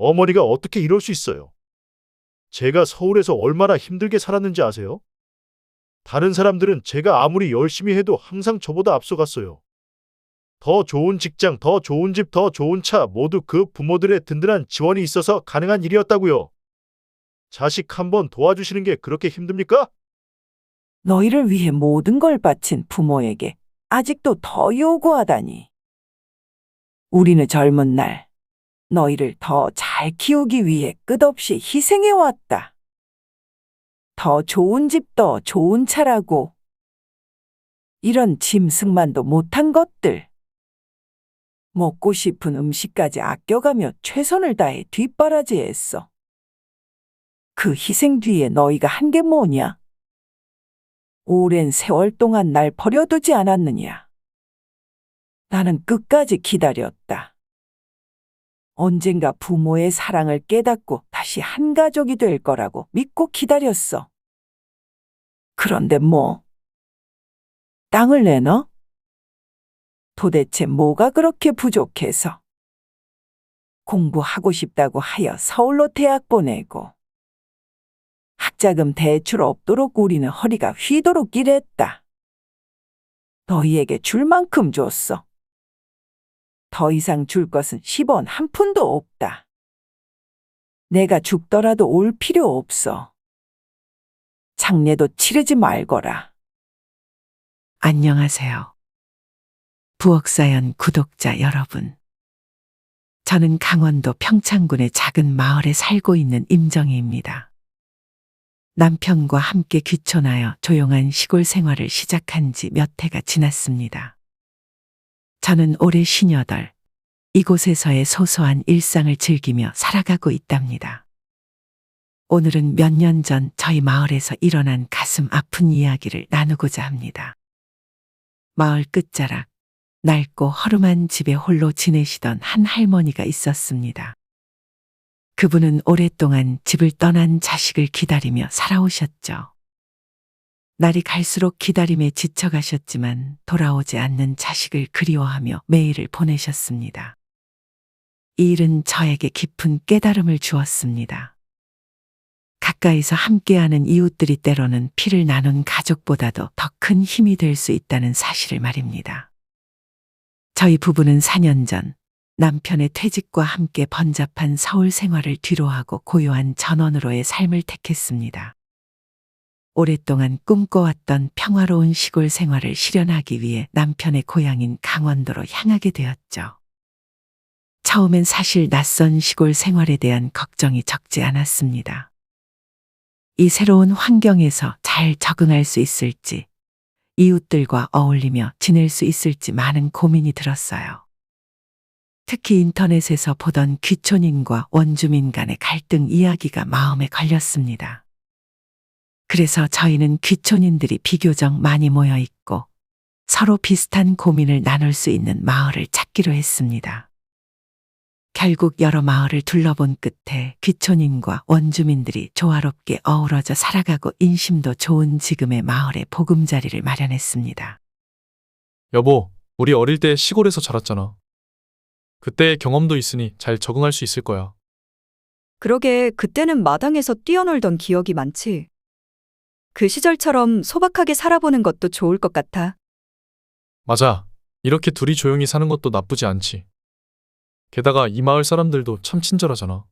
어머니가 어떻게 이럴 수 있어요? 제가 서울에서 얼마나 힘들게 살았는지 아세요? 다른 사람들은 제가 아무리 열심히 해도 항상 저보다 앞서갔어요. 더 좋은 직장, 더 좋은 집, 더 좋은 차, 모두 그 부모들의 든든한 지원이 있어서 가능한 일이었다고요. 자식 한 번 도와주시는 게 그렇게 힘듭니까? 너희를 위해 모든 걸 바친 부모에게 아직도 더 요구하다니. 우리는 젊은 날 너희를 더 잘 키우기 위해 끝없이 희생해왔다. 더 좋은 집, 더 좋은 차라고. 이런 짐승만도 못한 것들. 먹고 싶은 음식까지 아껴가며 최선을 다해 뒷바라지했어. 그 희생 뒤에 너희가 한 게 뭐냐? 오랜 세월 동안 날 버려두지 않았느냐? 나는 끝까지 기다렸다. 언젠가 부모의 사랑을 깨닫고 다시 한 가족이 될 거라고 믿고 기다렸어. 그런데 뭐? 땅을 내놔? 도대체 뭐가 그렇게 부족해서? 공부하고 싶다고 하여 서울로 대학 보내고 학자금 대출 없도록 우리는 허리가 휘도록 일했다. 너희에게 줄 만큼 줬어. 더 이상 줄 것은 10원 한 푼도 없다. 내가 죽더라도 올 필요 없어. 장례도 치르지 말거라. 안녕하세요. 부엌사연 구독자 여러분. 저는 강원도 평창군의 작은 마을에 살고 있는 임정희입니다. 남편과 함께 귀촌하여 조용한 시골 생활을 시작한 지 몇 해가 지났습니다. 저는 올해 58, 이곳에서의 소소한 일상을 즐기며 살아가고 있답니다. 오늘은 몇 년 전 저희 마을에서 일어난 가슴 아픈 이야기를 나누고자 합니다. 마을 끝자락, 낡고 허름한 집에 홀로 지내시던 한 할머니가 있었습니다. 그분은 오랫동안 집을 떠난 자식을 기다리며 살아오셨죠. 날이 갈수록 기다림에 지쳐가셨지만 돌아오지 않는 자식을 그리워하며 매일을 보내셨습니다. 이 일은 저에게 깊은 깨달음을 주었습니다. 가까이서 함께하는 이웃들이 때로는 피를 나눈 가족보다도 더 큰 힘이 될 수 있다는 사실을 말입니다. 저희 부부는 4년 전 남편의 퇴직과 함께 번잡한 서울 생활을 뒤로하고 고요한 전원으로의 삶을 택했습니다. 오랫동안 꿈꿔왔던 평화로운 시골 생활을 실현하기 위해 남편의 고향인 강원도로 향하게 되었죠. 처음엔 사실 낯선 시골 생활에 대한 걱정이 적지 않았습니다. 이 새로운 환경에서 잘 적응할 수 있을지, 이웃들과 어울리며 지낼 수 있을지 많은 고민이 들었어요. 특히 인터넷에서 보던 귀촌인과 원주민 간의 갈등 이야기가 마음에 걸렸습니다. 그래서 저희는 귀촌인들이 비교적 많이 모여 있고 서로 비슷한 고민을 나눌 수 있는 마을을 찾기로 했습니다. 결국 여러 마을을 둘러본 끝에 귀촌인과 원주민들이 조화롭게 어우러져 살아가고 인심도 좋은 지금의 마을에 보금자리를 마련했습니다. 여보, 우리 어릴 때 시골에서 자랐잖아. 그때의 경험도 있으니 잘 적응할 수 있을 거야. 그러게 그때는 마당에서 뛰어놀던 기억이 많지. 그 시절처럼 소박하게 살아보는 것도 좋을 것 같아. 맞아. 이렇게 둘이 조용히 사는 것도 나쁘지 않지. 게다가 이 마을 사람들도 참 친절하잖아.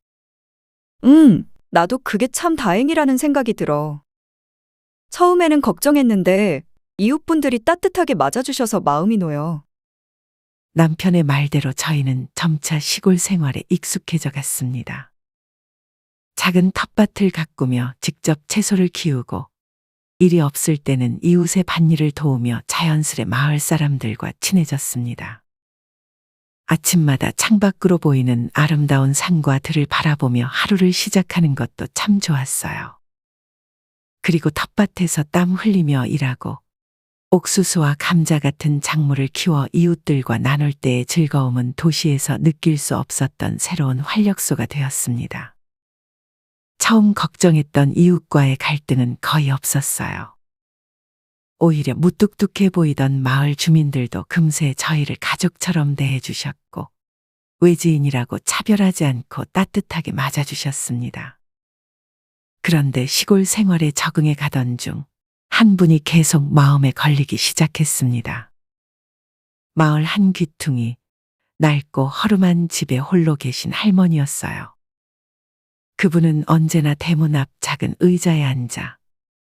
나도 그게 참 다행이라는 생각이 들어. 처음에는 걱정했는데 이웃분들이 따뜻하게 맞아주셔서 마음이 놓여. 남편의 말대로 저희는 점차 시골 생활에 익숙해져 갔습니다. 작은 텃밭을 가꾸며 직접 채소를 키우고 일이 없을 때는 이웃의 밭일을 도우며 자연스레 마을 사람들과 친해졌습니다. 아침마다 창밖으로 보이는 아름다운 산과 들을 바라보며 하루를 시작하는 것도 참 좋았어요. 그리고 텃밭에서 땀 흘리며 일하고 옥수수와 감자 같은 작물을 키워 이웃들과 나눌 때의 즐거움은 도시에서 느낄 수 없었던 새로운 활력소가 되었습니다. 처음 걱정했던 이웃과의 갈등은 거의 없었어요. 오히려 무뚝뚝해 보이던 마을 주민들도 금세 저희를 가족처럼 대해주셨고 외지인이라고 차별하지 않고 따뜻하게 맞아주셨습니다. 그런데 시골 생활에 적응해 가던 중 한 분이 계속 마음에 걸리기 시작했습니다. 마을 한 귀퉁이 낡고 허름한 집에 홀로 계신 할머니였어요. 그분은 언제나 대문 앞 작은 의자에 앉아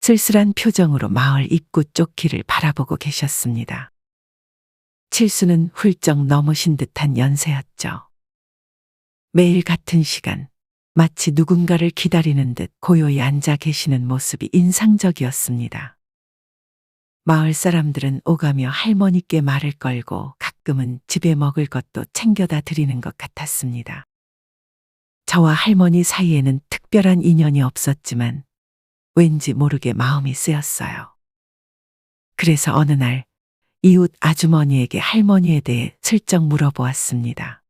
쓸쓸한 표정으로 마을 입구 쪽 길을 바라보고 계셨습니다. 칠수는 훌쩍 넘으신 듯한 연세였죠. 매일 같은 시간, 마치 누군가를 기다리는 듯 고요히 앉아 계시는 모습이 인상적이었습니다. 마을 사람들은 오가며 할머니께 말을 걸고 가끔은 집에 먹을 것도 챙겨다 드리는 것 같았습니다. 저와 할머니 사이에는 특별한 인연이 없었지만 왠지 모르게 마음이 쓰였어요. 그래서 어느 날 이웃 아주머니에게 할머니에 대해 슬쩍 물어보았습니다.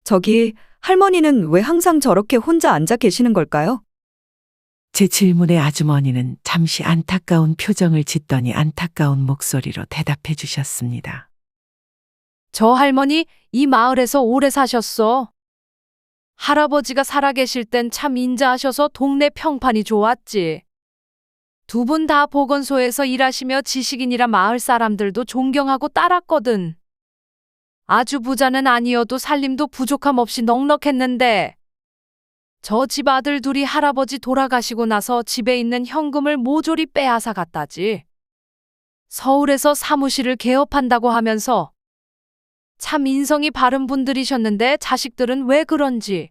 저기, 할머니는 왜 항상 저렇게 혼자 앉아 계시는 걸까요? 제 질문에 아주머니는 잠시 안타까운 표정을 짓더니 안타까운 목소리로 대답해 주셨습니다. 저 할머니 이 마을에서 오래 사셨어. 할아버지가 살아계실 땐 참 인자하셔서 동네 평판이 좋았지. 두 분 다 보건소에서 일하시며 지식인이라 마을 사람들도 존경하고 따랐거든. 아주 부자는 아니어도 살림도 부족함 없이 넉넉했는데 저 집 아들 둘이 할아버지 돌아가시고 나서 집에 있는 현금을 모조리 빼앗아 갔다지. 서울에서 사무실을 개업한다고 하면서 참 인성이 바른 분들이셨는데 자식들은 왜 그런지.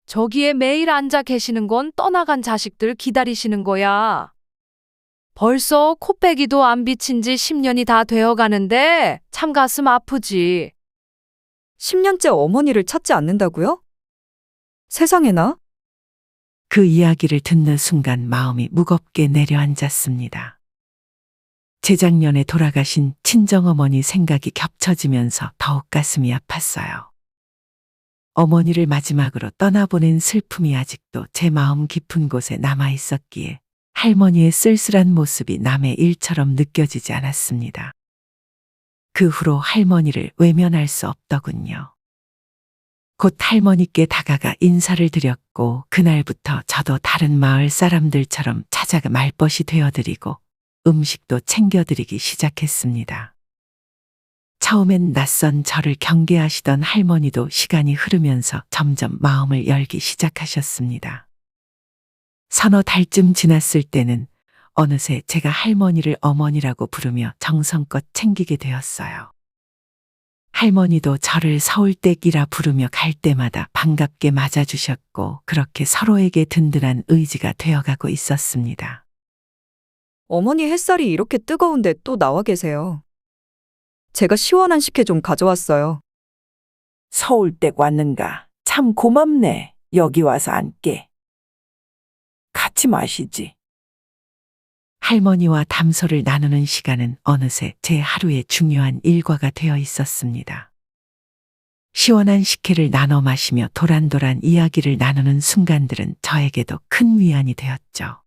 저기에 매일 앉아 계시는 건 떠나간 자식들 기다리시는 거야. 벌써 코빼기도 안 비친 지 10년이 다 되어 가는데 참 가슴 아프지. 10년째 어머니를 찾지 않는다고요? 세상에나? 그 이야기를 듣는 순간 마음이 무겁게 내려앉았습니다. 재작년에 돌아가신 친정어머니 생각이 겹쳐지면서 더욱 가슴이 아팠어요. 어머니를 마지막으로 떠나보낸 슬픔이 아직도 제 마음 깊은 곳에 남아 있었기에 할머니의 쓸쓸한 모습이 남의 일처럼 느껴지지 않았습니다. 그 후로 할머니를 외면할 수 없더군요. 곧 할머니께 다가가 인사를 드렸고 그날부터 저도 다른 마을 사람들처럼 찾아가 말벗이 되어드리고 음식도 챙겨드리기 시작했습니다. 처음엔 낯선 저를 경계하시던 할머니도 시간이 흐르면서 점점 마음을 열기 시작하셨습니다. 서너 달쯤 지났을 때는 어느새 제가 할머니를 어머니라고 부르며 정성껏 챙기게 되었어요. 할머니도 저를 서울댁이라 부르며 갈 때마다 반갑게 맞아주셨고 그렇게 서로에게 든든한 의지가 되어가고 있었습니다. 어머니 햇살이 이렇게 뜨거운데 또 나와 계세요. 제가 시원한 식혜 좀 가져왔어요. 서울댁 왔는가? 참 고맙네. 여기 와서 앉게. 같이 마시지. 할머니와 담소를 나누는 시간은 어느새 제 하루의 중요한 일과가 되어 있었습니다. 시원한 식혜를 나눠 마시며 도란도란 이야기를 나누는 순간들은 저에게도 큰 위안이 되었죠.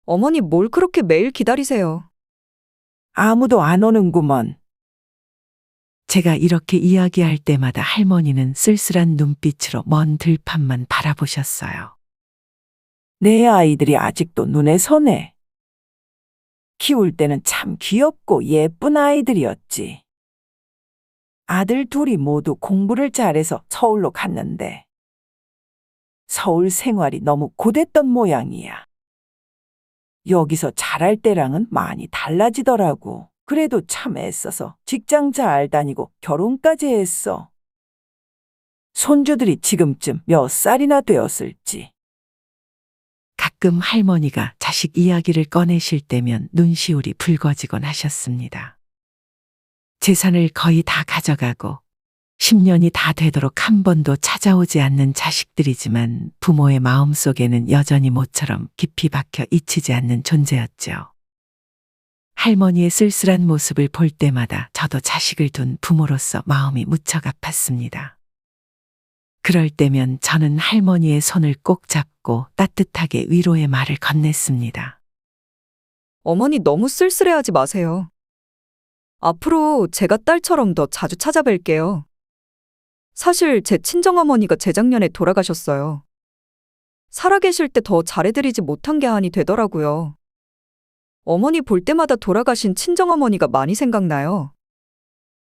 어머니 뭘 그렇게 매일 기다리세요? 아무도 안 오는구먼. 제가 이렇게 이야기할 때마다 할머니는 쓸쓸한 눈빛으로 먼 들판만 바라보셨어요. 내 아이들이 아직도 눈에 선해. 키울 때는 참 귀엽고 예쁜 아이들이었지. 아들 둘이 모두 공부를 잘해서 서울로 갔는데 서울 생활이 너무 고됐던 모양이야. 여기서 잘할 때랑은 많이 달라지더라고. 그래도 참 애써서 직장 잘 다니고 결혼까지 했어. 손주들이 지금쯤 몇 살이나 되었을지. 가끔 할머니가 자식 이야기를 꺼내실 때면 눈시울이 붉어지곤 하셨습니다. 재산을 거의 다 가져가고 10년이 다 되도록 한 번도 찾아오지 않는 자식들이지만 부모의 마음속에는 여전히 모처럼 깊이 박혀 잊히지 않는 존재였죠. 할머니의 쓸쓸한 모습을 볼 때마다 저도 자식을 둔 부모로서 마음이 무척 아팠습니다. 그럴 때면 저는 할머니의 손을 꼭 잡고 따뜻하게 위로의 말을 건넸습니다. 어머니 너무 쓸쓸해하지 마세요. 앞으로 제가 딸처럼 더 자주 찾아뵐게요. 사실 제 친정어머니가 재작년에 돌아가셨어요. 살아계실 때 더 잘해드리지 못한 게 한이 되더라고요. 어머니 볼 때마다 돌아가신 친정어머니가 많이 생각나요.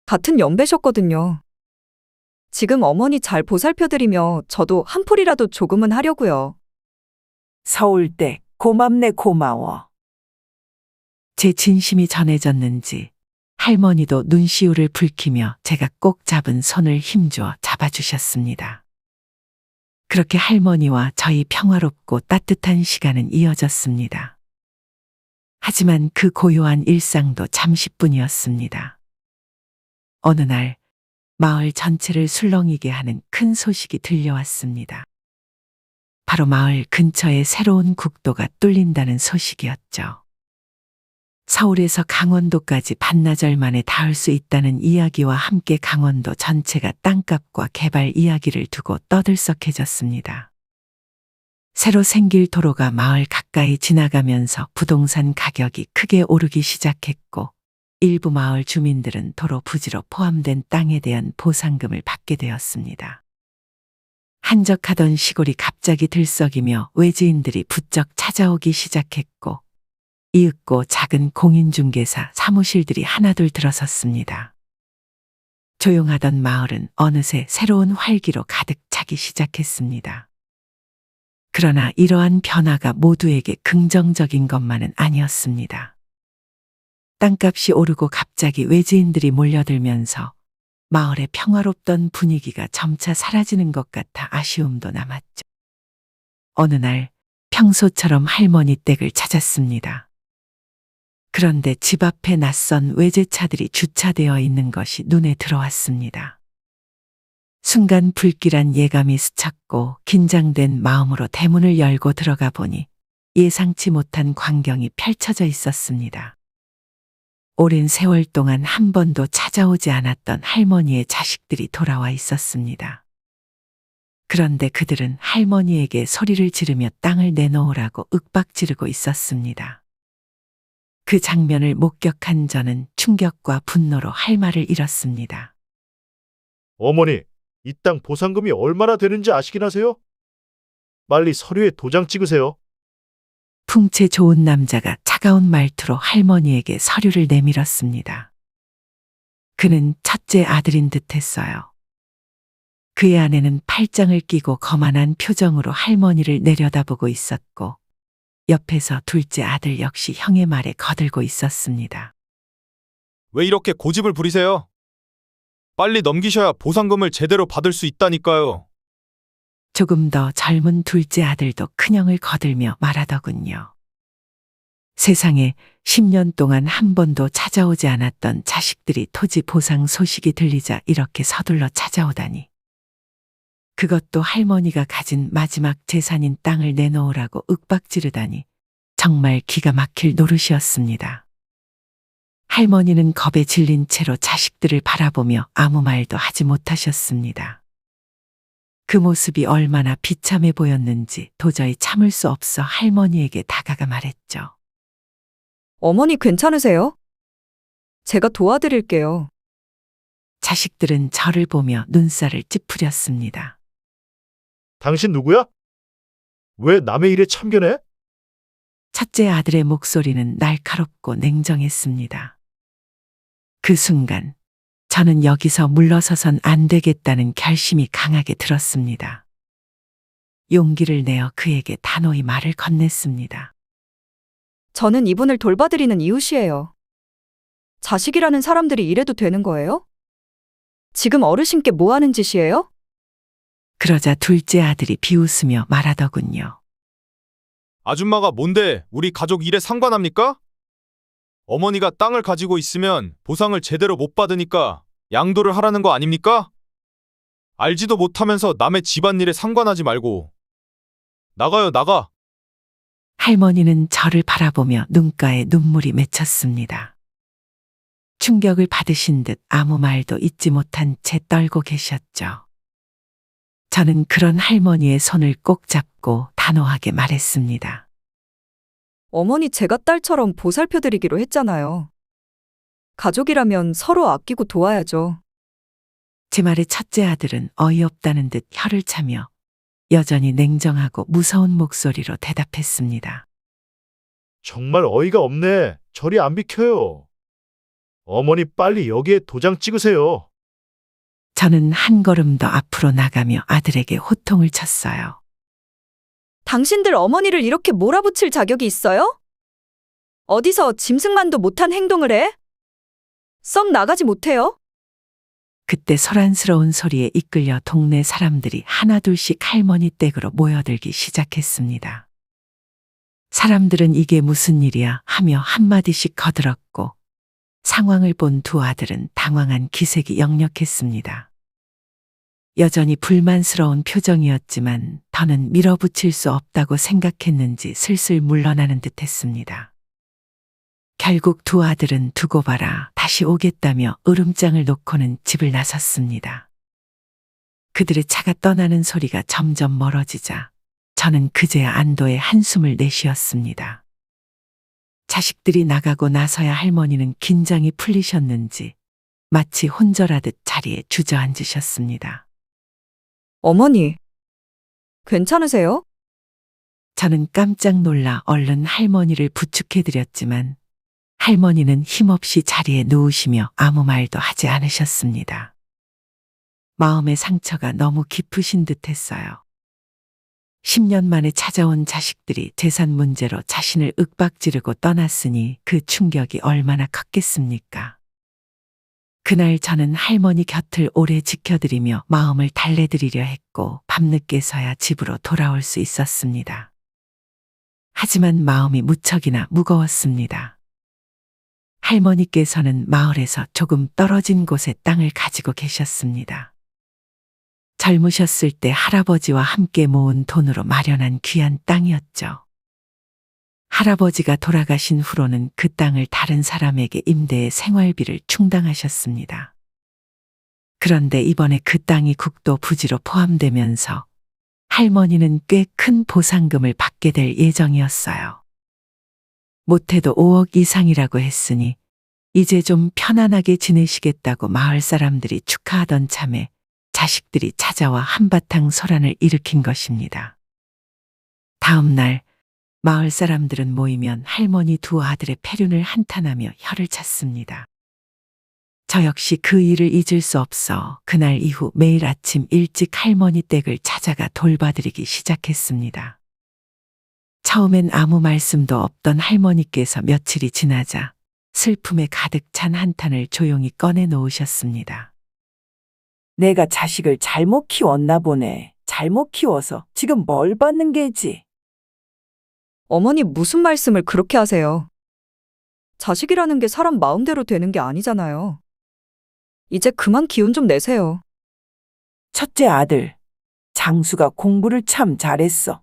같은 연배셨거든요. 지금 어머니 잘 보살펴드리며 저도 한 풀이라도 조금은 하려고요. 서울댁 고맙네 고마워. 제 진심이 전해졌는지 할머니도 눈시울을 붉히며 제가 꼭 잡은 손을 힘주어 잡아주셨습니다. 그렇게 할머니와 저희 평화롭고 따뜻한 시간은 이어졌습니다. 하지만 그 고요한 일상도 잠시뿐이었습니다. 어느 날 마을 전체를 술렁이게 하는 큰 소식이 들려왔습니다. 바로 마을 근처에 새로운 국도가 뚫린다는 소식이었죠. 서울에서 강원도까지 반나절 만에 닿을 수 있다는 이야기와 함께 강원도 전체가 땅값과 개발 이야기를 두고 떠들썩해졌습니다. 새로 생길 도로가 마을 가까이 지나가면서 부동산 가격이 크게 오르기 시작했고, 일부 마을 주민들은 도로 부지로 포함된 땅에 대한 보상금을 받게 되었습니다. 한적하던 시골이 갑자기 들썩이며 외지인들이 부쩍 찾아오기 시작했고, 이윽고 작은 공인중개사 사무실들이 하나둘 들어섰습니다. 조용하던 마을은 어느새 새로운 활기로 가득 차기 시작했습니다. 그러나 이러한 변화가 모두에게 긍정적인 것만은 아니었습니다. 땅값이 오르고 갑자기 외지인들이 몰려들면서 마을의 평화롭던 분위기가 점차 사라지는 것 같아 아쉬움도 남았죠. 어느 날 평소처럼 할머니 댁을 찾았습니다. 그런데 집 앞에 낯선 외제차들이 주차되어 있는 것이 눈에 들어왔습니다. 순간 불길한 예감이 스쳤고 긴장된 마음으로 대문을 열고 들어가 보니 예상치 못한 광경이 펼쳐져 있었습니다. 오랜 세월 동안 한 번도 찾아오지 않았던 할머니의 자식들이 돌아와 있었습니다. 그런데 그들은 할머니에게 소리를 지르며 땅을 내놓으라고 윽박지르고 있었습니다. 그 장면을 목격한 저는 충격과 분노로 할 말을 잃었습니다. 어머니, 이 땅 보상금이 얼마나 되는지 아시긴 하세요? 빨리 서류에 도장 찍으세요. 풍채 좋은 남자가 차가운 말투로 할머니에게 서류를 내밀었습니다. 그는 첫째 아들인 듯했어요. 그의 아내는 팔짱을 끼고 거만한 표정으로 할머니를 내려다보고 있었고, 옆에서 둘째 아들 역시 형의 말에 거들고 있었습니다. 왜 이렇게 고집을 부리세요? 빨리 넘기셔야 보상금을 제대로 받을 수 있다니까요. 조금 더 젊은 둘째 아들도 큰형을 거들며 말하더군요. 세상에 10년 동안 한 번도 찾아오지 않았던 자식들이 토지 보상 소식이 들리자 이렇게 서둘러 찾아오다니. 그것도 할머니가 가진 마지막 재산인 땅을 내놓으라고 윽박지르다니 정말 기가 막힐 노릇이었습니다. 할머니는 겁에 질린 채로 자식들을 바라보며 아무 말도 하지 못하셨습니다. 그 모습이 얼마나 비참해 보였는지 도저히 참을 수 없어 할머니에게 다가가 말했죠. 어머니 괜찮으세요? 제가 도와드릴게요. 자식들은 저를 보며 눈살을 찌푸렸습니다. 당신 누구야? 왜 남의 일에 참견해? 첫째 아들의 목소리는 날카롭고 냉정했습니다. 그 순간 저는 여기서 물러서선 안 되겠다는 결심이 강하게 들었습니다. 용기를 내어 그에게 단호히 말을 건넸습니다. 저는 이분을 돌봐드리는 이웃이에요. 자식이라는 사람들이 이래도 되는 거예요? 지금 어르신께 뭐 하는 짓이에요? 그러자 둘째 아들이 비웃으며 말하더군요. 아줌마가 뭔데 우리 가족 일에 상관합니까? 어머니가 땅을 가지고 있으면 보상을 제대로 못 받으니까 양도를 하라는 거 아닙니까? 알지도 못하면서 남의 집안일에 상관하지 말고. 나가요, 나가. 할머니는 저를 바라보며 눈가에 눈물이 맺혔습니다. 충격을 받으신 듯 아무 말도 잊지 못한 채 떨고 계셨죠. 저는 그런 할머니의 손을 꼭 잡고 단호하게 말했습니다. 어머니 제가 딸처럼 보살펴드리기로 했잖아요. 가족이라면 서로 아끼고 도와야죠. 제 말에 첫째 아들은 어이없다는 듯 혀를 차며 여전히 냉정하고 무서운 목소리로 대답했습니다. 정말 어이가 없네. 저리 안 비켜요. 어머니 빨리 여기에 도장 찍으세요. 저는 한 걸음 더 앞으로 나가며 아들에게 호통을 쳤어요. 당신들 어머니를 이렇게 몰아붙일 자격이 있어요? 어디서 짐승만도 못한 행동을 해? 썩 나가지 못해요? 그때 소란스러운 소리에 이끌려 동네 사람들이 하나둘씩 할머니 댁으로 모여들기 시작했습니다. 사람들은 이게 무슨 일이야 하며 한마디씩 거들었고 상황을 본 두 아들은 당황한 기색이 역력했습니다. 여전히 불만스러운 표정이었지만 더는 밀어붙일 수 없다고 생각했는지 슬슬 물러나는 듯했습니다. 결국 두 아들은 두고 봐라 다시 오겠다며 으름장을 놓고는 집을 나섰습니다. 그들의 차가 떠나는 소리가 점점 멀어지자 저는 그제야 안도의 한숨을 내쉬었습니다. 자식들이 나가고 나서야 할머니는 긴장이 풀리셨는지 마치 혼절하듯 자리에 주저앉으셨습니다. 어머니, 괜찮으세요? 저는 깜짝 놀라 얼른 할머니를 부축해드렸지만 할머니는 힘없이 자리에 누우시며 아무 말도 하지 않으셨습니다. 마음의 상처가 너무 깊으신 듯했어요. 10년 만에 찾아온 자식들이 재산 문제로 자신을 윽박지르고 떠났으니 그 충격이 얼마나 컸겠습니까? 그날 저는 할머니 곁을 오래 지켜드리며 마음을 달래드리려 했고 밤늦게서야 집으로 돌아올 수 있었습니다. 하지만 마음이 무척이나 무거웠습니다. 할머니께서는 마을에서 조금 떨어진 곳에 땅을 가지고 계셨습니다. 젊으셨을 때 할아버지와 함께 모은 돈으로 마련한 귀한 땅이었죠. 할아버지가 돌아가신 후로는 그 땅을 다른 사람에게 임대해 생활비를 충당하셨습니다. 그런데 이번에 그 땅이 국도 부지로 포함되면서 할머니는 꽤 큰 보상금을 받게 될 예정이었어요. 못해도 5억 이상이라고 했으니 이제 좀 편안하게 지내시겠다고 마을 사람들이 축하하던 참에 자식들이 찾아와 한바탕 소란을 일으킨 것입니다. 다음 날 마을 사람들은 모이면 할머니 두 아들의 폐륜을 한탄하며 혀를 찼습니다. 저 역시 그 일을 잊을 수 없어 그날 이후 매일 아침 일찍 할머니 댁을 찾아가 돌봐드리기 시작했습니다. 처음엔 아무 말씀도 없던 할머니께서 며칠이 지나자 슬픔에 가득 찬 한탄을 조용히 꺼내 놓으셨습니다. 내가 자식을 잘못 키웠나 보네. 잘못 키워서 지금 뭘 받는 게지? 어머니 무슨 말씀을 그렇게 하세요? 자식이라는 게 사람 마음대로 되는 게 아니잖아요. 이제 그만 기운 좀 내세요. 첫째 아들, 장수가 공부를 참 잘했어.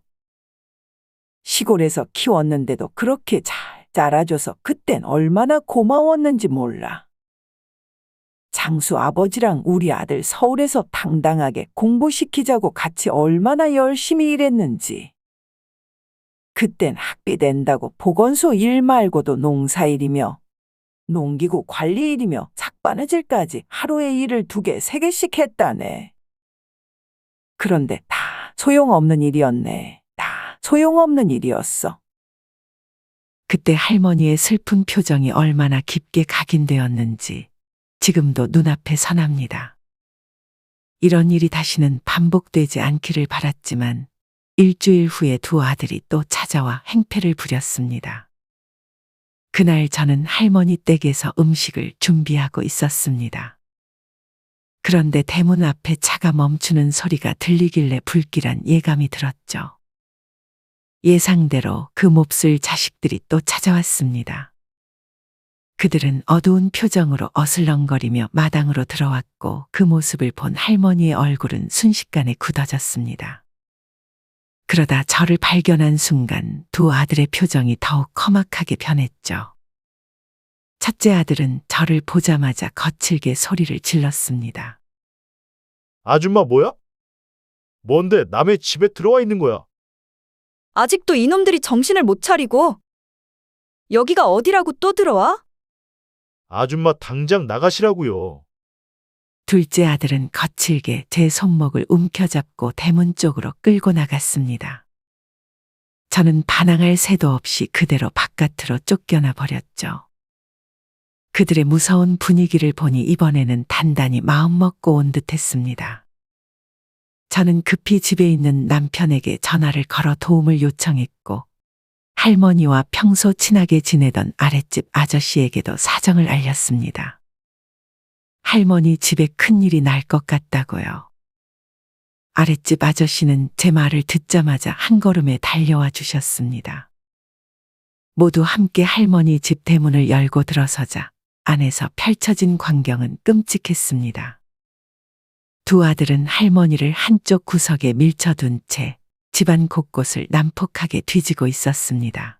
시골에서 키웠는데도 그렇게 잘 자라줘서 그땐 얼마나 고마웠는지 몰라. 장수 아버지랑 우리 아들 서울에서 당당하게 공부시키자고 같이 얼마나 열심히 일했는지. 그땐 학비 낸다고 보건소 일 말고도 농사일이며 농기구 관리 일이며 삭바느질까지 하루에 일을 2개, 3개씩 했다네. 그런데 다 소용없는 일이었네. 다 소용없는 일이었어. 그때 할머니의 슬픈 표정이 얼마나 깊게 각인되었는지 지금도 눈앞에 선합니다. 이런 일이 다시는 반복되지 않기를 바랐지만 일주일 후에 두 아들이 또 찾아와 행패를 부렸습니다. 그날 저는 할머니 댁에서 음식을 준비하고 있었습니다. 그런데 대문 앞에 차가 멈추는 소리가 들리길래 불길한 예감이 들었죠. 예상대로 그 몹쓸 자식들이 또 찾아왔습니다. 그들은 어두운 표정으로 어슬렁거리며 마당으로 들어왔고 그 모습을 본 할머니의 얼굴은 순식간에 굳어졌습니다. 그러다 저를 발견한 순간 두 아들의 표정이 더욱 험악하게 변했죠. 첫째 아들은 저를 보자마자 거칠게 소리를 질렀습니다. 아줌마 뭐야? 뭔데 남의 집에 들어와 있는 거야? 아직도 이놈들이 정신을 못 차리고 여기가 어디라고 또 들어와? 아줌마 당장 나가시라고요. 둘째 아들은 거칠게 제 손목을 움켜잡고 대문 쪽으로 끌고 나갔습니다. 저는 반항할 새도 없이 그대로 바깥으로 쫓겨나 버렸죠. 그들의 무서운 분위기를 보니 이번에는 단단히 마음먹고 온 듯했습니다. 저는 급히 집에 있는 남편에게 전화를 걸어 도움을 요청했고 할머니와 평소 친하게 지내던 아랫집 아저씨에게도 사정을 알렸습니다. 할머니 집에 큰일이 날 것 같다고요. 아랫집 아저씨는 제 말을 듣자마자 한 걸음에 달려와 주셨습니다. 모두 함께 할머니 집 대문을 열고 들어서자 안에서 펼쳐진 광경은 끔찍했습니다. 두 아들은 할머니를 한쪽 구석에 밀쳐둔 채 집안 곳곳을 난폭하게 뒤지고 있었습니다.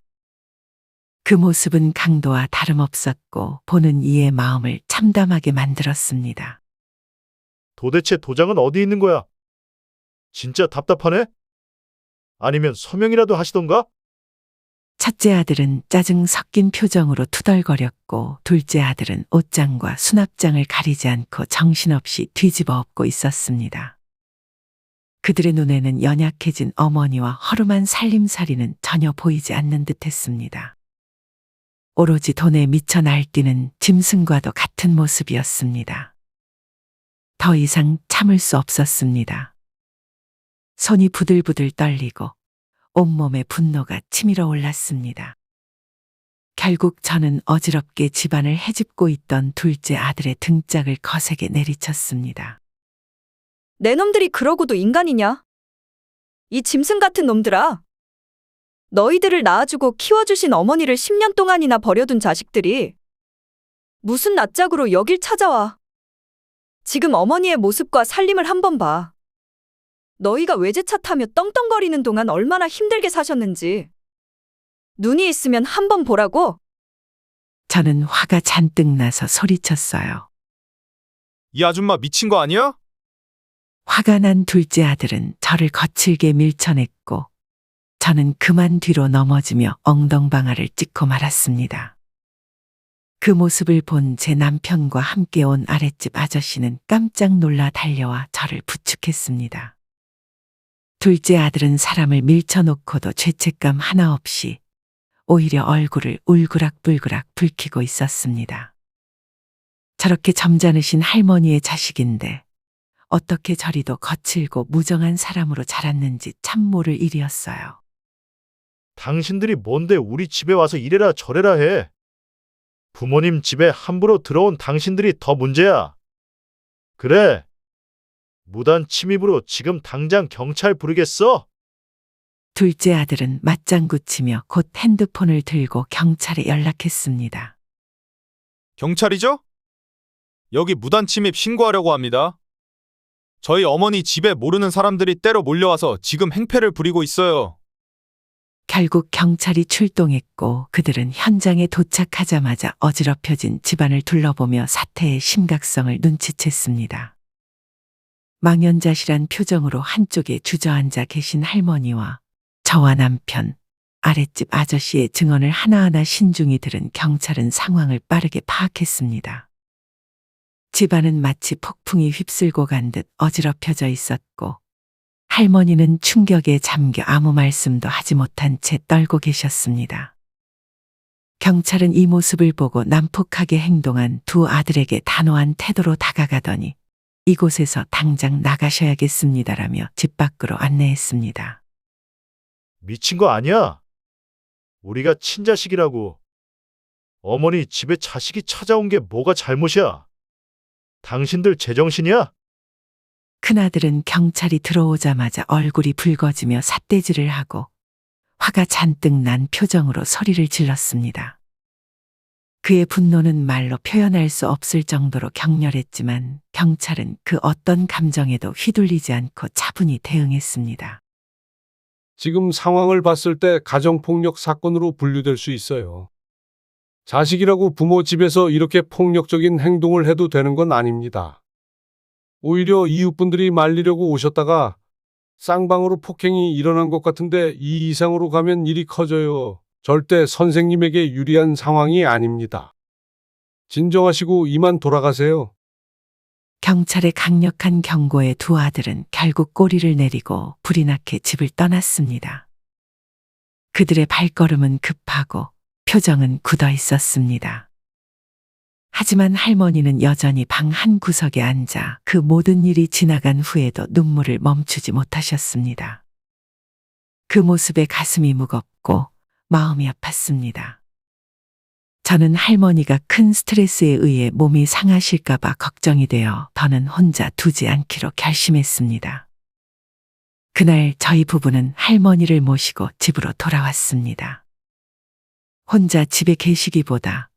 그 모습은 강도와 다름없었고 보는 이의 마음을 참담하게 만들었습니다. 도대체 도장은 어디 있는 거야? 진짜 답답하네? 아니면 서명이라도 하시던가? 첫째 아들은 짜증 섞인 표정으로 투덜거렸고 둘째 아들은 옷장과 수납장을 가리지 않고 정신없이 뒤집어 엎고 있었습니다. 그들의 눈에는 연약해진 어머니와 허름한 살림살이는 전혀 보이지 않는 듯했습니다. 오로지 돈에 미쳐 날뛰는 짐승과도 같은 모습이었습니다. 더 이상 참을 수 없었습니다. 손이 부들부들 떨리고 온몸에 분노가 치밀어 올랐습니다. 결국 저는 어지럽게 집안을 헤집고 있던 둘째 아들의 등짝을 거세게 내리쳤습니다. 내 놈들이 그러고도 인간이냐? 이 짐승 같은 놈들아! 너희들을 낳아주고 키워주신 어머니를 10년 동안이나 버려둔 자식들이 무슨 낯짝으로 여길 찾아와. 지금 어머니의 모습과 살림을 한번 봐. 너희가 외제차 타며 떵떵거리는 동안 얼마나 힘들게 사셨는지. 눈이 있으면 한번 보라고. 저는 화가 잔뜩 나서 소리쳤어요. 이 아줌마 미친 거 아니야? 화가 난 둘째 아들은 저를 거칠게 밀쳐냈고 저는 그만 뒤로 넘어지며 엉덩방아를 찍고 말았습니다. 그 모습을 본 제 남편과 함께 온 아랫집 아저씨는 깜짝 놀라 달려와 저를 부축했습니다. 둘째 아들은 사람을 밀쳐놓고도 죄책감 하나 없이 오히려 얼굴을 울그락불그락 붉히고 있었습니다. 저렇게 점잖으신 할머니의 자식인데 어떻게 저리도 거칠고 무정한 사람으로 자랐는지 참 모를 일이었어요. 당신들이 뭔데 우리 집에 와서 이래라 저래라 해. 부모님 집에 함부로 들어온 당신들이 더 문제야. 그래. 무단 침입으로 지금 당장 경찰 부르겠어? 둘째 아들은 맞장구 치며 곧 핸드폰을 들고 경찰에 연락했습니다. 경찰이죠? 여기 무단 침입 신고하려고 합니다. 저희 어머니 집에 모르는 사람들이 때로 몰려와서 지금 행패를 부리고 있어요. 결국 경찰이 출동했고 그들은 현장에 도착하자마자 어지럽혀진 집안을 둘러보며 사태의 심각성을 눈치챘습니다. 망연자실한 표정으로 한쪽에 주저앉아 계신 할머니와 저와 남편, 아랫집 아저씨의 증언을 하나하나 신중히 들은 경찰은 상황을 빠르게 파악했습니다. 집안은 마치 폭풍이 휩쓸고 간 듯 어지럽혀져 있었고 할머니는 충격에 잠겨 아무 말씀도 하지 못한 채 떨고 계셨습니다. 경찰은 이 모습을 보고 난폭하게 행동한 두 아들에게 단호한 태도로 다가가더니 이곳에서 당장 나가셔야겠습니다라며 집 밖으로 안내했습니다. 미친 거 아니야? 우리가 친자식이라고. 어머니 집에 자식이 찾아온 게 뭐가 잘못이야? 당신들 제정신이야? 큰아들은 경찰이 들어오자마자 얼굴이 붉어지며 삿대질을 하고 화가 잔뜩 난 표정으로 소리를 질렀습니다. 그의 분노는 말로 표현할 수 없을 정도로 격렬했지만 경찰은 그 어떤 감정에도 휘둘리지 않고 차분히 대응했습니다. 지금 상황을 봤을 때 가정폭력 사건으로 분류될 수 있어요. 자식이라고 부모 집에서 이렇게 폭력적인 행동을 해도 되는 건 아닙니다. 오히려 이웃분들이 말리려고 오셨다가 쌍방으로 폭행이 일어난 것 같은데 이 이상으로 가면 일이 커져요. 절대 선생님에게 유리한 상황이 아닙니다. 진정하시고 이만 돌아가세요. 경찰의 강력한 경고에 두 아들은 결국 꼬리를 내리고 불이 나게 집을 떠났습니다. 그들의 발걸음은 급하고 표정은 굳어 있었습니다. 하지만 할머니는 여전히 방 한 구석에 앉아 그 모든 일이 지나간 후에도 눈물을 멈추지 못하셨습니다. 그 모습에 가슴이 무겁고 마음이 아팠습니다. 저는 할머니가 큰 스트레스에 의해 몸이 상하실까봐 걱정이 되어 더는 혼자 두지 않기로 결심했습니다. 그날 저희 부부는 할머니를 모시고 집으로 돌아왔습니다. 혼자 집에 계시기보다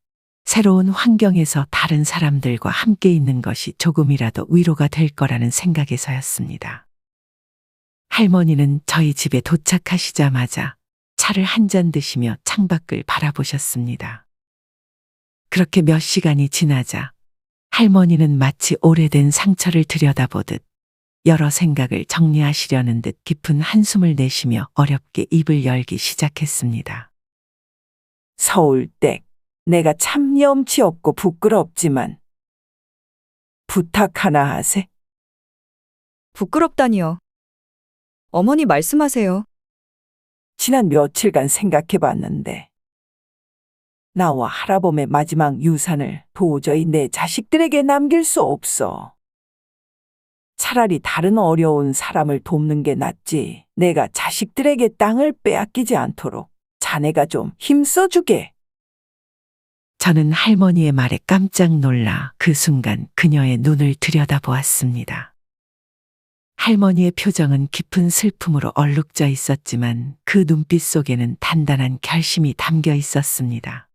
새로운 환경에서 다른 사람들과 함께 있는 것이 조금이라도 위로가 될 거라는 생각에서였습니다. 할머니는 저희 집에 도착하시자마자 차를 한 잔 드시며 창밖을 바라보셨습니다. 그렇게 몇 시간이 지나자 할머니는 마치 오래된 상처를 들여다보듯 여러 생각을 정리하시려는 듯 깊은 한숨을 내쉬며 어렵게 입을 열기 시작했습니다. 서울댁, 내가 참 염치 없고 부끄럽지만 부탁 하나 하세. 부끄럽다니요. 어머니 말씀하세요. 지난 며칠간 생각해 봤는데 나와 할아범의 마지막 유산을 도저히 내 자식들에게 남길 수 없어. 차라리 다른 어려운 사람을 돕는 게 낫지. 내가 자식들에게 땅을 빼앗기지 않도록 자네가 좀 힘써주게. 저는 할머니의 말에 깜짝 놀라 그 순간 그녀의 눈을 들여다보았습니다. 할머니의 표정은 깊은 슬픔으로 얼룩져 있었지만 그 눈빛 속에는 단단한 결심이 담겨 있었습니다.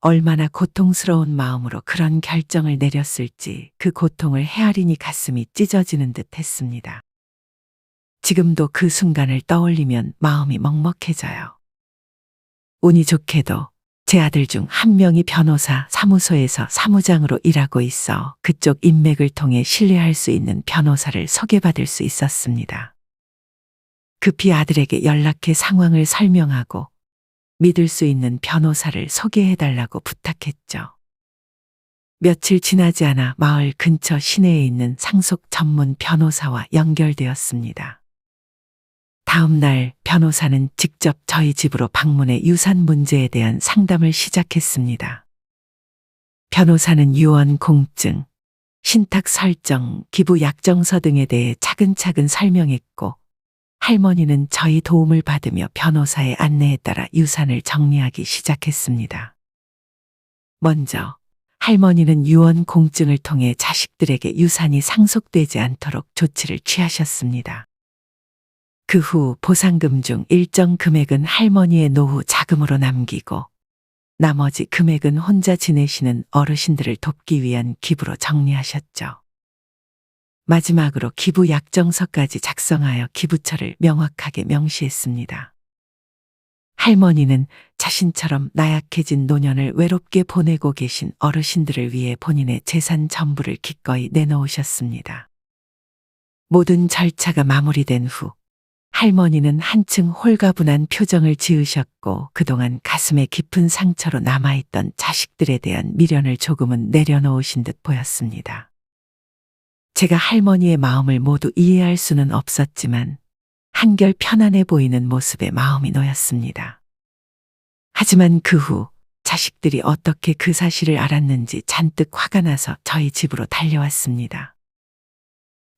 얼마나 고통스러운 마음으로 그런 결정을 내렸을지 그 고통을 헤아리니 가슴이 찢어지는 듯 했습니다. 지금도 그 순간을 떠올리면 마음이 먹먹해져요. 운이 좋게도 제 아들 중 한 명이 변호사 사무소에서 사무장으로 일하고 있어 그쪽 인맥을 통해 신뢰할 수 있는 변호사를 소개받을 수 있었습니다. 급히 아들에게 연락해 상황을 설명하고 믿을 수 있는 변호사를 소개해달라고 부탁했죠. 며칠 지나지 않아 마을 근처 시내에 있는 상속 전문 변호사와 연결되었습니다. 다음 날 변호사는 직접 저희 집으로 방문해 유산 문제에 대한 상담을 시작했습니다. 변호사는 유언 공증, 신탁 설정, 기부 약정서 등에 대해 차근차근 설명했고 할머니는 저희 도움을 받으며 변호사의 안내에 따라 유산을 정리하기 시작했습니다. 먼저 할머니는 유언 공증을 통해 자식들에게 유산이 상속되지 않도록 조치를 취하셨습니다. 그 후 보상금 중 일정 금액은 할머니의 노후 자금으로 남기고 나머지 금액은 혼자 지내시는 어르신들을 돕기 위한 기부로 정리하셨죠. 마지막으로 기부 약정서까지 작성하여 기부처를 명확하게 명시했습니다. 할머니는 자신처럼 나약해진 노년을 외롭게 보내고 계신 어르신들을 위해 본인의 재산 전부를 기꺼이 내놓으셨습니다. 모든 절차가 마무리된 후 할머니는 한층 홀가분한 표정을 지으셨고 그동안 가슴에 깊은 상처로 남아있던 자식들에 대한 미련을 조금은 내려놓으신 듯 보였습니다. 제가 할머니의 마음을 모두 이해할 수는 없었지만 한결 편안해 보이는 모습에 마음이 놓였습니다. 하지만 그 후 자식들이 어떻게 그 사실을 알았는지 잔뜩 화가 나서 저희 집으로 달려왔습니다.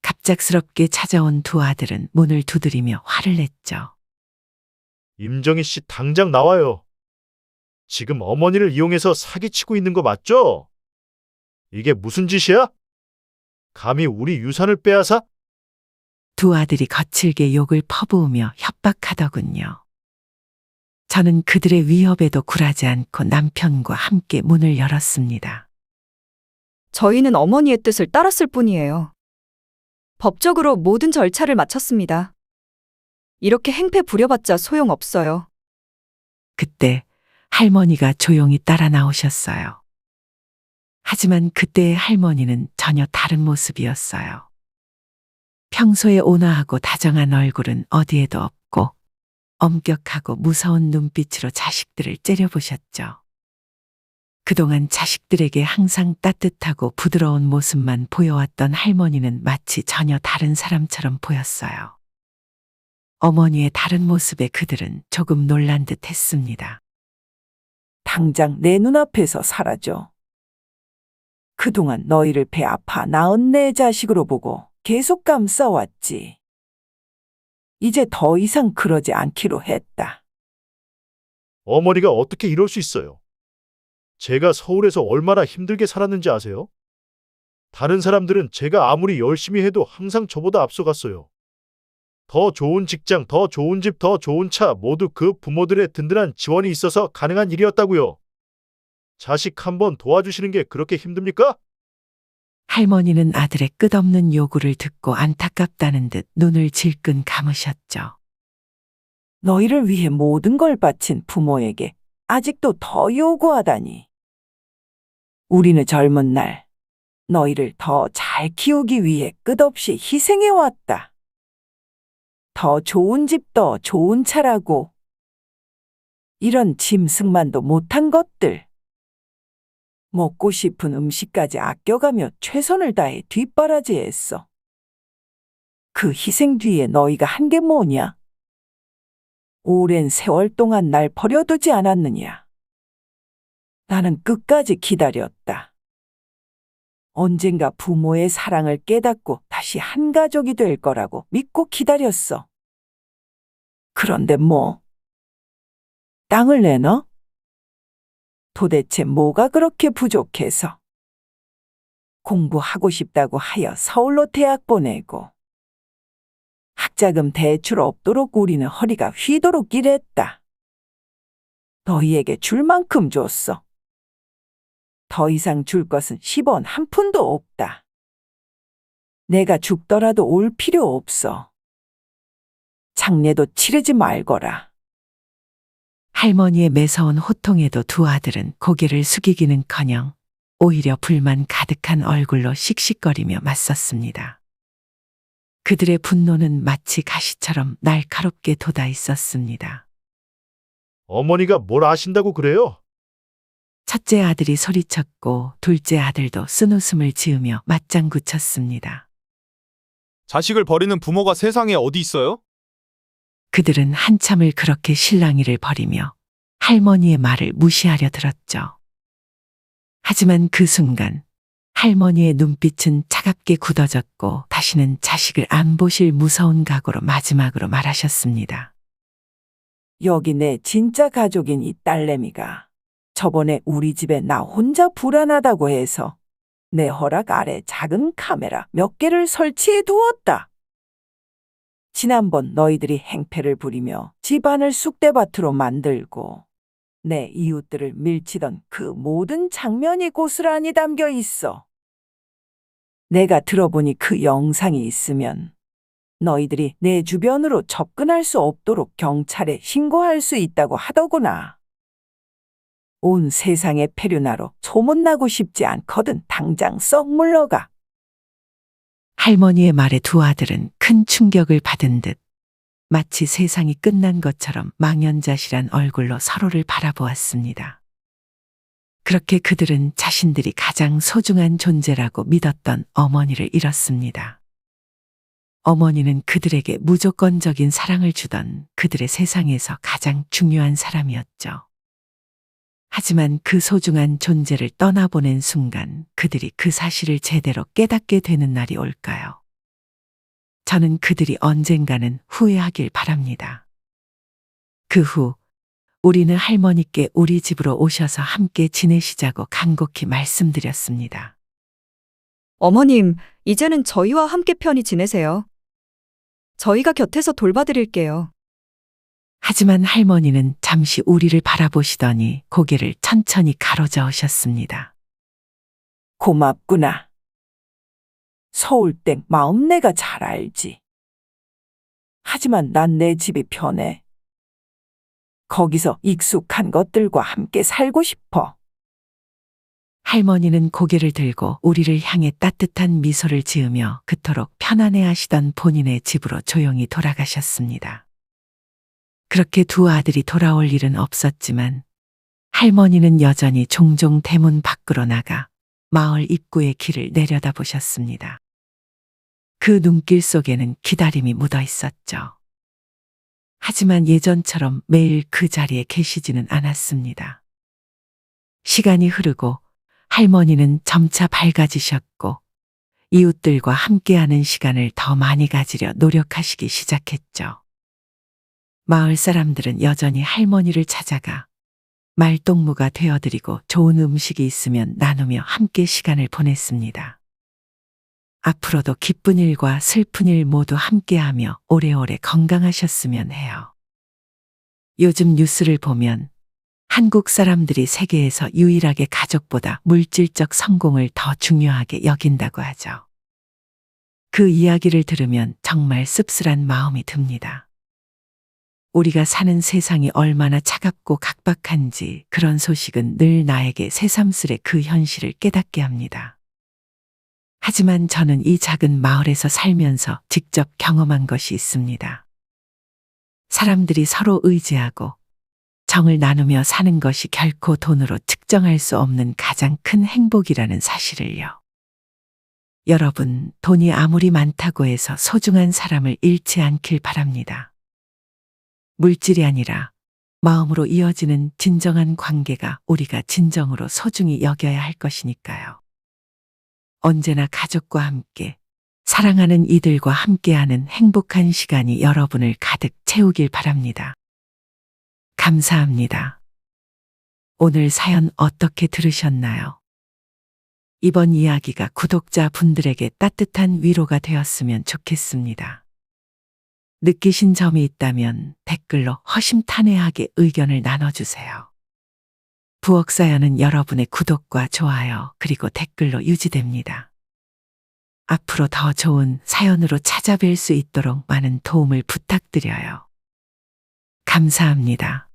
갑작스럽게 찾아온 두 아들은 문을 두드리며 화를 냈죠. 임정희 씨 당장 나와요. 지금 어머니를 이용해서 사기치고 있는 거 맞죠? 이게 무슨 짓이야? 감히 우리 유산을 빼앗아? 두 아들이 거칠게 욕을 퍼부으며 협박하더군요. 저는 그들의 위협에도 굴하지 않고 남편과 함께 문을 열었습니다. 저희는 어머니의 뜻을 따랐을 뿐이에요. 법적으로 모든 절차를 마쳤습니다. 이렇게 행패 부려봤자 소용없어요. 그때 할머니가 조용히 따라 나오셨어요. 하지만 그때의 할머니는 전혀 다른 모습이었어요. 평소에 온화하고 다정한 얼굴은 어디에도 없고 엄격하고 무서운 눈빛으로 자식들을 째려보셨죠. 그동안 자식들에게 항상 따뜻하고 부드러운 모습만 보여왔던 할머니는 마치 전혀 다른 사람처럼 보였어요. 어머니의 다른 모습에 그들은 조금 놀란 듯 했습니다. 당장 내 눈앞에서 사라져. 그동안 너희를 배 아파 낳은 내 자식으로 보고 계속 감싸왔지. 이제 더 이상 그러지 않기로 했다. 어머니가 어떻게 이럴 수 있어요? 제가 서울에서 얼마나 힘들게 살았는지 아세요? 다른 사람들은 제가 아무리 열심히 해도 항상 저보다 앞서갔어요. 더 좋은 직장, 더 좋은 집, 더 좋은 차, 모두 그 부모들의 든든한 지원이 있어서 가능한 일이었다고요. 자식 한번 도와주시는 게 그렇게 힘듭니까? 할머니는 아들의 끝없는 요구를 듣고 안타깝다는 듯 눈을 질끈 감으셨죠. 너희를 위해 모든 걸 바친 부모에게 아직도 더 요구하다니. 우리는 젊은 날 너희를 더 잘 키우기 위해 끝없이 희생해왔다. 더 좋은 집, 더 좋은 차라고. 이런 짐승만도 못한 것들. 먹고 싶은 음식까지 아껴가며 최선을 다해 뒷바라지했어. 그 희생 뒤에 너희가 한 게 뭐냐? 오랜 세월 동안 날 버려두지 않았느냐? 나는 끝까지 기다렸다. 언젠가 부모의 사랑을 깨닫고 다시 한 가족이 될 거라고 믿고 기다렸어. 그런데 뭐? 땅을 내놔? 도대체 뭐가 그렇게 부족해서? 공부하고 싶다고 하여 서울로 대학 보내고 학자금 대출 없도록 우리는 허리가 휘도록 일했다. 너희에게 줄 만큼 줬어. 더 이상 줄 것은 10원 한 푼도 없다. 내가 죽더라도 올 필요 없어. 장례도 치르지 말거라. 할머니의 매서운 호통에도 두 아들은 고개를 숙이기는커녕 오히려 불만 가득한 얼굴로 씩씩거리며 맞섰습니다. 그들의 분노는 마치 가시처럼 날카롭게 돋아 있었습니다. 어머니가 뭘 아신다고 그래요? 첫째 아들이 소리쳤고 둘째 아들도 쓴웃음을 지으며 맞장구 쳤습니다. 자식을 버리는 부모가 세상에 어디 있어요? 그들은 한참을 그렇게 실랑이를 벌이며 할머니의 말을 무시하려 들었죠. 하지만 그 순간 할머니의 눈빛은 차갑게 굳어졌고 다시는 자식을 안 보실 무서운 각오로 마지막으로 말하셨습니다. 여기 내 진짜 가족인 이 딸내미가 저번에 우리 집에 나 혼자 불안하다고 해서 내 허락 아래 작은 카메라 몇 개를 설치해 두었다. 지난번 너희들이 행패를 부리며 집안을 쑥대밭으로 만들고 내 이웃들을 밀치던 그 모든 장면이 고스란히 담겨 있어. 내가 들어보니 그 영상이 있으면 너희들이 내 주변으로 접근할 수 없도록 경찰에 신고할 수 있다고 하더구나. 온 세상의 페류나로 소문나고 싶지 않거든 당장 썩 물러가. 할머니의 말에 두 아들은 큰 충격을 받은 듯 마치 세상이 끝난 것처럼 망연자실한 얼굴로 서로를 바라보았습니다. 그렇게 그들은 자신들이 가장 소중한 존재라고 믿었던 어머니를 잃었습니다. 어머니는 그들에게 무조건적인 사랑을 주던 그들의 세상에서 가장 중요한 사람이었죠. 하지만 그 소중한 존재를 떠나보낸 순간 그들이 그 사실을 제대로 깨닫게 되는 날이 올까요? 저는 그들이 언젠가는 후회하길 바랍니다. 그 후 우리는 할머니께 우리 집으로 오셔서 함께 지내시자고 간곡히 말씀드렸습니다. 어머님, 이제는 저희와 함께 편히 지내세요. 저희가 곁에서 돌봐드릴게요. 하지만 할머니는 잠시 우리를 바라보시더니 고개를 천천히 가로저으셨습니다. 고맙구나. 서울댁 마음 내가 잘 알지. 하지만 난 내 집이 편해. 거기서 익숙한 것들과 함께 살고 싶어. 할머니는 고개를 들고 우리를 향해 따뜻한 미소를 지으며 그토록 편안해하시던 본인의 집으로 조용히 돌아가셨습니다. 그렇게 두 아들이 돌아올 일은 없었지만 할머니는 여전히 종종 대문 밖으로 나가 마을 입구의 길을 내려다보셨습니다. 그 눈길 속에는 기다림이 묻어 있었죠. 하지만 예전처럼 매일 그 자리에 계시지는 않았습니다. 시간이 흐르고 할머니는 점차 밝아지셨고 이웃들과 함께하는 시간을 더 많이 가지려 노력하시기 시작했죠. 마을 사람들은 여전히 할머니를 찾아가 말동무가 되어드리고 좋은 음식이 있으면 나누며 함께 시간을 보냈습니다. 앞으로도 기쁜 일과 슬픈 일 모두 함께하며 오래오래 건강하셨으면 해요. 요즘 뉴스를 보면 한국 사람들이 세계에서 유일하게 가족보다 물질적 성공을 더 중요하게 여긴다고 하죠. 그 이야기를 들으면 정말 씁쓸한 마음이 듭니다. 우리가 사는 세상이 얼마나 차갑고 각박한지 그런 소식은 늘 나에게 새삼스레 그 현실을 깨닫게 합니다. 하지만 저는 이 작은 마을에서 살면서 직접 경험한 것이 있습니다. 사람들이 서로 의지하고 정을 나누며 사는 것이 결코 돈으로 측정할 수 없는 가장 큰 행복이라는 사실을요. 여러분, 돈이 아무리 많다고 해서 소중한 사람을 잃지 않길 바랍니다. 물질이 아니라 마음으로 이어지는 진정한 관계가 우리가 진정으로 소중히 여겨야 할 것이니까요. 언제나 가족과 함께 사랑하는 이들과 함께하는 행복한 시간이 여러분을 가득 채우길 바랍니다. 감사합니다. 오늘 사연 어떻게 들으셨나요? 이번 이야기가 구독자분들에게 따뜻한 위로가 되었으면 좋겠습니다. 느끼신 점이 있다면 댓글로 허심탄회하게 의견을 나눠주세요. 부엌사연은 여러분의 구독과 좋아요 그리고 댓글로 유지됩니다. 앞으로 더 좋은 사연으로 찾아뵐 수 있도록 많은 도움을 부탁드려요. 감사합니다.